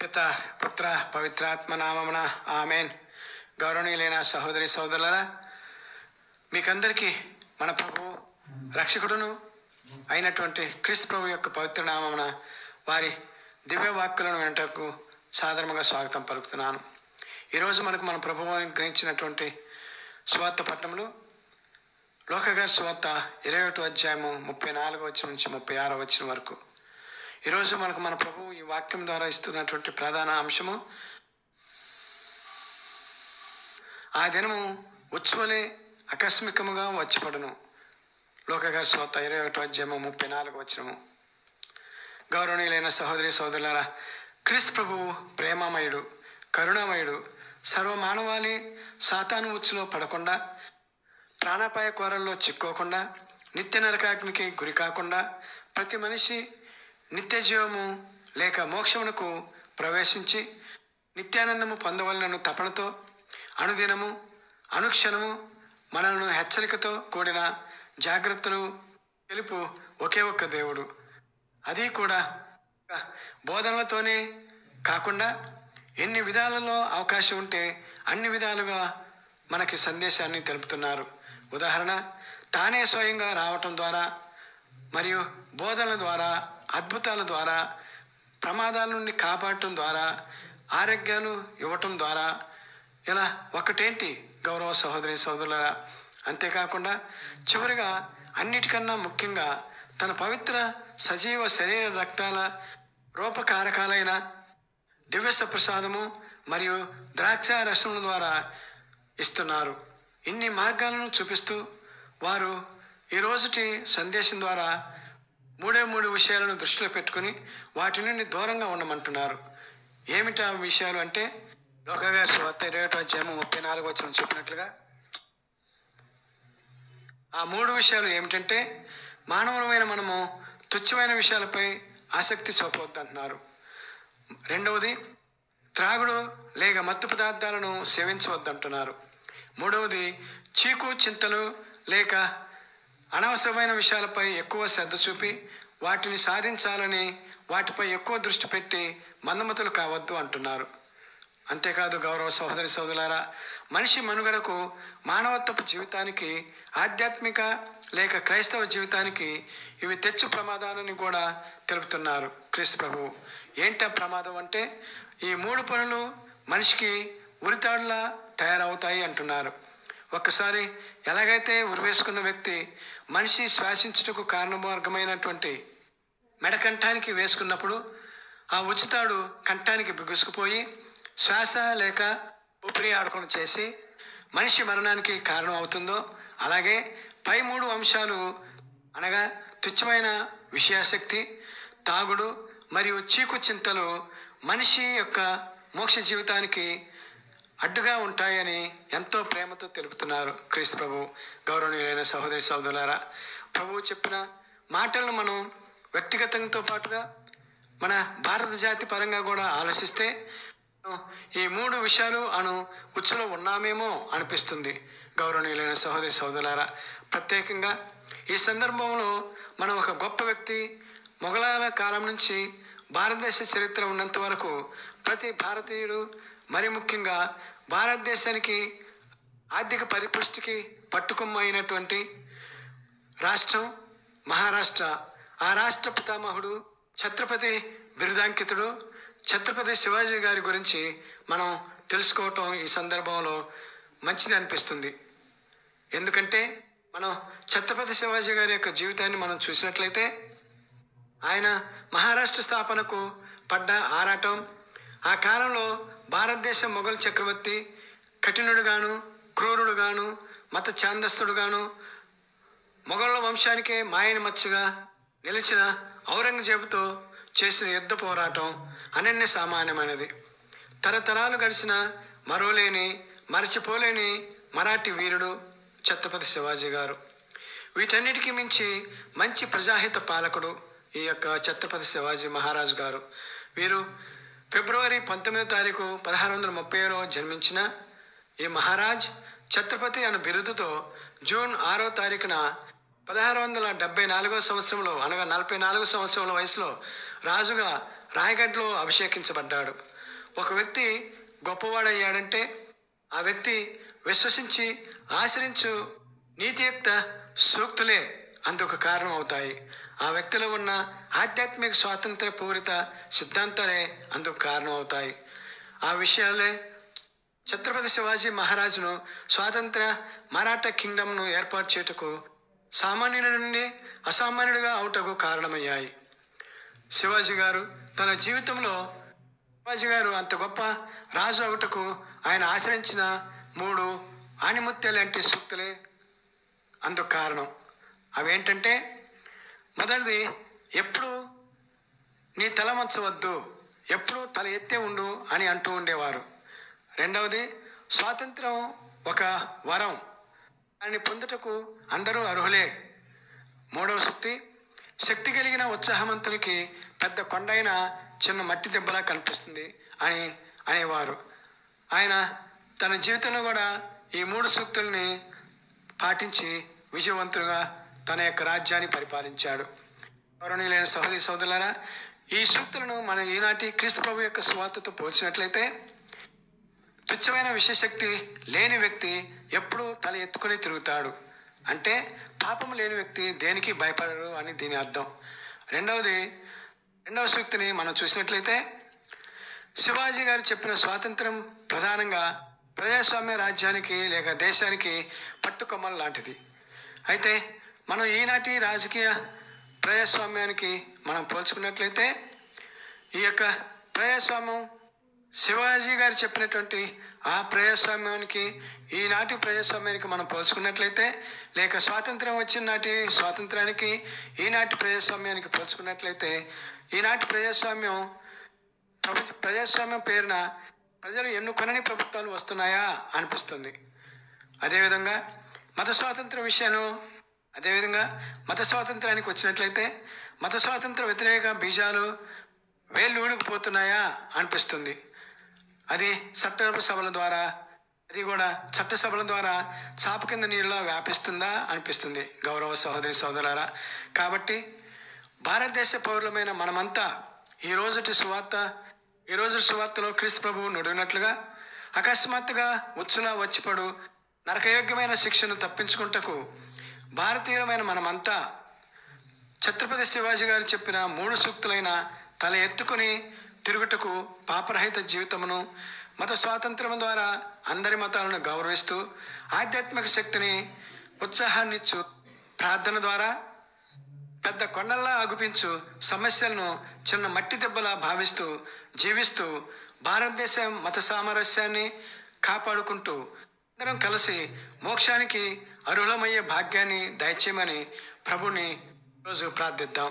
పిత పుత్ర పవిత్రాత్మ నామమున ఆమెన్. గౌరవనీయులైన సహోదరి సోదరులారా, మీకందరికీ మన ప్రభు రక్షకుడును అయినటువంటి క్రీస్తు ప్రభు యొక్క పవిత్ర నామమున వారి దివ్య వాక్కులను వినటకు సాధారణంగా స్వాగతం పలుకుతున్నాను. ఈరోజు మన ప్రభువు గ్రహించినటువంటి సువార్త పట్టణంలో లోకగారి సువార్త 21వ అధ్యాయము 34వ వచనం నుంచి 36వ వచనం వరకు. ఈరోజు మన ప్రభువు ఈ వాక్యం ద్వారా ఇస్తున్నటువంటి ప్రధాన అంశము, ఆ దినము ఉత్సవలే ఆకస్మికముగా వచ్చిపడును. లోకగారి సువార్త 21వ అధ్యాయము 34వ వచనము. గౌరవనీయులైన సహోదరి సోదరులారా, క్రీస్తు ప్రభువు ప్రేమమయుడు, కరుణామయుడు, సర్వమానవాళి సాతాను ఉచ్చులో పడకుండా, ప్రాణాపాయ కోరల్లో చిక్కోకుండా, నిత్య నరకాగ్నికి గురి కాకుండా, ప్రతి మనిషి నిత్య జీవము లేక మోక్షమునకు ప్రవేశించి నిత్యానందము పొందవలనను తపనతో అనుదినము అనుక్షణము మనలను హెచ్చరికతో కూడిన జాగ్రత్తలు తెలుపు ఒకే ఒక్క దేవుడు. అది కూడా బోధనలతోనే కాకుండా ఎన్ని విధాలలో అవకాశం ఉంటే అన్ని విధాలుగా మనకి సందేశాన్ని తెలుపుతున్నారు. ఉదాహరణ, తానే స్వయంగా రావటం ద్వారా మరియు బోధనల ద్వారా, అద్భుతాల ద్వారా, ప్రమాదాల నుండి కాపాడటం ద్వారా, ఆరోగ్యాలు ఇవ్వటం ద్వారా, ఇలా ఒకటేంటి గౌరవ సహోదరి సోదరులారా, అంతేకాకుండా చివరిగా అన్నిటికన్నా ముఖ్యంగా తన పవిత్ర సజీవ శరీర రక్తాల రూపకారకాలైన దివ్య ప్రసాదము మరియు ద్రాక్ష రసముల ద్వారా ఇస్తున్నారు. ఇన్ని మార్గాలను చూపిస్తూ వారు ఈ రోజుటి సందేశం ద్వారా మూడు విషయాలను దృష్టిలో పెట్టుకుని వాటి నుండి దూరంగా ఉండమంటున్నారు. ఏమిటా విషయాలు అంటే, లోకగారి సువార్త 21వ అధ్యాయము 34వ వచనం చెప్పినట్లుగా ఆ మూడు విషయాలు ఏమిటంటే, మానవులమైన మనము తుచ్చమైన విషయాలపై ఆసక్తి చూపవద్దు అంటున్నారు. రెండవది, త్రాగుడు లేక మత్తు పదార్థాలను సేవించవద్దంటున్నారు. మూడవది, చీకు చింతలు లేక అనవసరమైన విషయాలపై ఎక్కువ శ్రద్ధ చూపి వాటిని సాధించాలని వాటిపై ఎక్కువ దృష్టి పెట్టి మందమతులు కావద్దు అంటున్నారు. అంతేకాదు గౌరవ సహోదరి సోదరులారా, మనిషి మనుగడకు, మానవత్వపు జీవితానికి, ఆధ్యాత్మిక లేక క్రైస్తవ జీవితానికి ఇవి తెచ్చు ప్రమాదాలని కూడా తెలుపుతున్నారు క్రీస్తు ప్రభువు. ఏంటా ప్రమాదం అంటే, ఈ మూడు పనులు మనిషికి ఉరితాడులా తయారవుతాయి అంటున్నారు. ఒక్కసారి ఎలాగైతే ఉరివేసుకున్న వ్యక్తి మనిషి శ్వాసించుటకు కారణమార్గమైనటువంటి మెడకంఠానికి వేసుకున్నప్పుడు ఆ ఉచితాడు కంఠానికి బిగుసుకుపోయి శ్వాస లేక ఊపిరి ఆడకుండా చేసి మనిషి మరణానికి కారణం అవుతుందో, అలాగే పై మూడు అంశాలు అనగా తుచ్చమైన విషయాసక్తి, తాగుడు మరియు చీకు చింతలు మనిషి యొక్క మోక్ష జీవితానికి అడ్డుగా ఉంటాయని ఎంతో ప్రేమతో తెలుపుతున్నారు క్రీస్తు ప్రభు. గౌరవనీయులైన సహోదరి సహోదరులారా, ప్రభువు చెప్పిన మాటలను మనం వ్యక్తిగతంతో పాటుగా మన భారత జాతి పరంగా కూడా ఆలోచిస్తే ఈ మూడు విషయాలు ఉచ్చులో ఉన్నామేమో అనిపిస్తుంది. గౌరవనీయులైన సహోదరి సహోదరులారా, ప్రత్యేకంగా ఈ సందర్భంలో మనం ఒక గొప్ప వ్యక్తి, మొఘలాల కాలం నుంచి భారతదేశ చరిత్ర ఉన్నంత వరకు ప్రతి భారతీయుడు, మరి ముఖ్యంగా భారతదేశానికి ఆర్థిక పరిపుష్టికి పట్టుకొమ్మ అయినటువంటి రాష్ట్రం మహారాష్ట్ర. ఆ రాష్ట్ర పితామహుడు, ఛత్రపతి బిరుదాంకితుడు ఛత్రపతి శివాజీ గారి గురించి మనం తెలుసుకోవటం ఈ సందర్భంలో మంచిది అనిపిస్తుంది. ఎందుకంటే మనం ఛత్రపతి శివాజీ గారి యొక్క జీవితాన్ని మనం చూసినట్లయితే, ఆయన మహారాష్ట్ర స్థాపనకు పడ్డ ఆరాటం, ఆ కాలంలో భారతదేశ మొఘల్ చక్రవర్తి కఠినుడుగాను, క్రూరుడుగాను, మత ఛాందస్తుడుగాను, మొఘళ్ళ వంశానికే మాయని మచ్చగా నిలిచిన ఔరంగజేబుతో చేసిన యుద్ధ పోరాటం అనన్య సామాన్యమైనది. తరతరాలు గడిచిన మరచిపోలేని మరాఠీ వీరుడు ఛత్రపతి శివాజీ గారు. వీటన్నిటికీ మించి మంచి ప్రజాహిత పాలకుడు ఈ యొక్క ఛత్రపతి శివాజీ మహారాజు గారు. వీరు ఫిబ్రవరి 19వ తారీఖు 1630లో జన్మించిన ఈ మహారాజ్ ఛత్రపతి అనే బిరుదుతో జూన్ 6వ తారీఖున 1674వ సంవత్సరంలో అనగా 44 సంవత్సరాల వయసులో రాజుగా రాయగఢ్లో అభిషేకించబడ్డాడు. ఒక వ్యక్తి గొప్పవాడయ్యాడంటే ఆ వ్యక్తి విశ్వసించి ఆచరించు నీతియుక్త సూక్తులే అందుకు కారణం అవుతాయి. ఆ వ్యక్తిలో ఉన్న ఆధ్యాత్మిక స్వాతంత్ర పూరిత సిద్ధాంతాలే అందుకు కారణం అవుతాయి. ఆ విషయాలే ఛత్రపతి శివాజీ మహారాజును స్వాతంత్ర మరాఠా కింగ్డమ్ను ఏర్పాటు చేయుటకు సామాన్యుల నుండి అసామాన్యుడిగా అవుటకు కారణమయ్యాయి. శివాజీ గారు తన జీవితంలో అంత గొప్ప రాజు అవుటకు ఆయన ఆచరించిన 3 ఆణిముత్యాలంటి సూక్తులే అందుకు కారణం. అవేంటంటే, మొదటిది, ఎప్పుడు నీ తల వంచవద్దు, ఎప్పుడు తల ఎత్తే ఉండు అని అంటూ ఉండేవారు. రెండవది, స్వాతంత్రం ఒక వరం, దాన్ని పొందుటకు అందరూ అర్హులే. మూడవ సూక్తి, శక్తి కలిగిన ఉత్సాహవంతునికి పెద్ద కొండైన చిన్న మట్టి దెబ్బలా కనిపిస్తుంది అని అనేవారు. ఆయన తన జీవితంలో కూడా ఈ 3 సూక్తుల్ని పాటించి విజయవంతులుగా తన యొక్క రాజ్యాన్ని పరిపాలించాడు. గౌరవనీయులైన సహోదరి సోదరులారా, ఈ సూక్తులను మనం ఈనాటి క్రీస్తు ప్రభు యొక్క సువార్తతో పోల్చినట్లయితే, తుచ్చమైన విషయశక్తి లేని వ్యక్తి ఎప్పుడూ తల ఎత్తుకుని తిరుగుతాడు అంటే పాపం లేని వ్యక్తి దేనికి భయపడరు అని దీని అర్థం. రెండవ సూక్తిని మనం చూసినట్లయితే, శివాజీ గారు చెప్పిన స్వాతంత్రం ప్రధానంగా ప్రజాస్వామ్య రాజ్యానికి లేక దేశానికి పట్టుకొమ్మలు లాంటిది. అయితే మనం ఈనాటి రాజకీయ ప్రజాస్వామ్యానికి మనం పోల్చుకున్నట్లయితే, ఈ యొక్క ప్రజాస్వామ్యం శివాజీ గారు చెప్పినటువంటి ఆ ప్రజాస్వామ్యానికి ఈనాటి ప్రజాస్వామ్యానికి మనం పోల్చుకున్నట్లయితే, లేక స్వాతంత్రం వచ్చిన నాటి స్వాతంత్రానికి ఈనాటి ప్రజాస్వామ్యానికి పోల్చుకున్నట్లయితే, ఈనాటి ప్రజాస్వామ్యం పేరున ప్రజలు ఎన్నుకొనని ప్రభుత్వాలు వస్తున్నాయా అనిపిస్తుంది. అదేవిధంగా మత స్వాతంత్రానికి వచ్చినట్లయితే మత స్వాతంత్ర వ్యతిరేక బీజాలు వేళ్ళు ఊనుకుపోతున్నాయా అనిపిస్తుంది. అది చట్టసభల ద్వారా చాప కింద నీరులా వ్యాపిస్తుందా అనిపిస్తుంది. గౌరవ సహోదరి సోదరులారా, కాబట్టి భారతదేశ పౌరులమైన మనమంతా ఈ రోజు సువార్తలో క్రీస్తు ప్రభువు నుడినట్లుగా అకస్మాత్తుగా ఉచ్చులా వచ్చిపడు నరకయోగ్యమైన శిక్షను తప్పించుకుంటకు భారతీయులమైన మనమంతా ఛత్రపతి శివాజీ గారు చెప్పిన 3 సూక్తులైన తల ఎత్తుకుని తిరుగుటకు, పాపరహిత జీవితమును, మత స్వాతంత్రం ద్వారా అందరి మతాలను గౌరవిస్తూ ఆధ్యాత్మిక శక్తిని, ఉత్సాహాన్నిచ్చు ప్రార్థన ద్వారా పెద్ద కొండల్లా అగుపించు సమస్యలను చిన్న మట్టి దెబ్బలా భావిస్తూ జీవిస్తూ భారతదేశ మత సామరస్యాన్ని కాపాడుకుంటూ అందరం కలిసి మోక్షానికి అర్హులమయ్యే భాగ్యాన్ని దయచేయమని ప్రభుని రోజు ప్రార్థిద్దాం.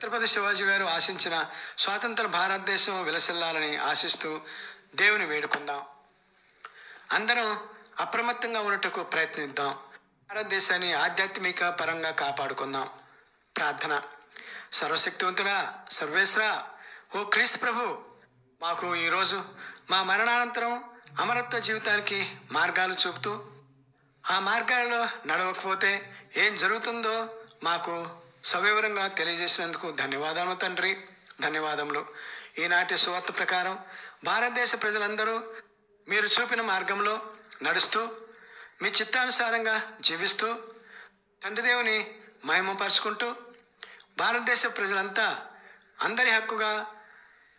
ఛత్రపతి శివాజీ గారు ఆశించిన స్వాతంత్ర భారతదేశం విలసిల్లాలని ఆశిస్తూ దేవుని వేడుకుందాం. అందరం అప్రమత్తంగా ఉండటకు ప్రయత్నిద్దాం. భారతదేశాన్ని ఆధ్యాత్మిక పరంగా కాపాడుకుందాం. ప్రార్థన. సర్వశక్తివంతుడా, సర్వేశ్వరా, ఓ క్రీస్తు ప్రభు, మాకు ఈరోజు మా మరణానంతరం అమరత్వ జీవితానికి మార్గాలు చూపుతూ ఆ మార్గాలలో నడవకపోతే ఏం జరుగుతుందో మాకు సవివరంగా తెలియజేసినందుకు ధన్యవాదాలు తండ్రి, ధన్యవాదములు. ఈనాటి సువార్త ప్రకారం భారతదేశ ప్రజలందరూ మీరు చూపిన మార్గంలో నడుస్తూ మీ చిత్తానుసారంగా జీవిస్తూ తండ్రి దేవుని మహిమపరుచుకుంటూ భారతదేశ ప్రజలంతా అందరి హక్కుగా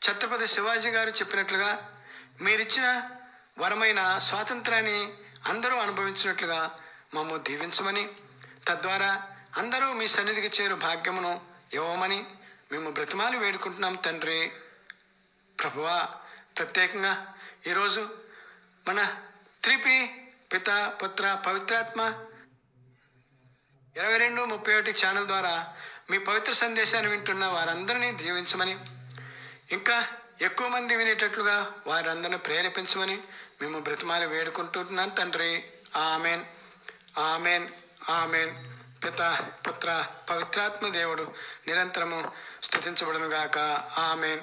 ఛత్రపతి శివాజీ గారు చెప్పినట్లుగా మీరిచ్చిన వరమైన స్వాతంత్రాన్ని అందరూ అనుభవించినట్లుగా మమ్మల్ని దీవించమని, తద్వారా అందరూ మీ సన్నిధికి చేరు భాగ్యమును ఇవ్వమని మేము బ్రతిమాలి వేడుకుంటున్నాం తండ్రి. ప్రభువా, ప్రత్యేకంగా ఈరోజు మన 3P పిత పుత్ర పవిత్రాత్మ 2231 ఛానల్ ద్వారా మీ పవిత్ర సందేశాన్ని వింటున్న వారందరినీ దీవించమని, ఇంకా ఎక్కువ మంది వినేటట్లుగా వారందరిని ప్రేరేపించమని మేము బ్రతిమాలి వేడుకుంటున్నాం తండ్రి. Amen, amen, amen. పిత పుత్ర పవిత్రాత్మ దేవుడు నిరంతరము స్తుతించబడును గాక. ఆమెన్.